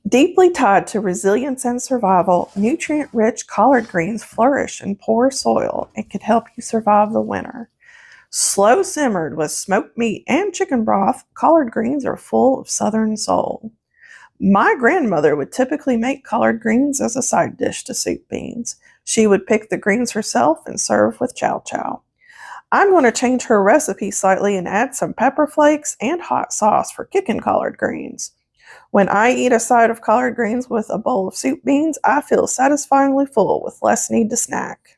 Deeply tied to resilience and survival, nutrient-rich collard greens flourish in poor soil and can help you survive the winter. Slow simmered with smoked meat and chicken broth, collard greens are full of southern soul. My grandmother would typically make collard greens as a side dish to soup beans. She would pick the greens herself and serve with chow chow. I'm going to change her recipe slightly and add some pepper flakes and hot sauce for kicking collard greens. When I eat a side of collard greens with a bowl of soup beans, I feel satisfyingly full with less need to snack.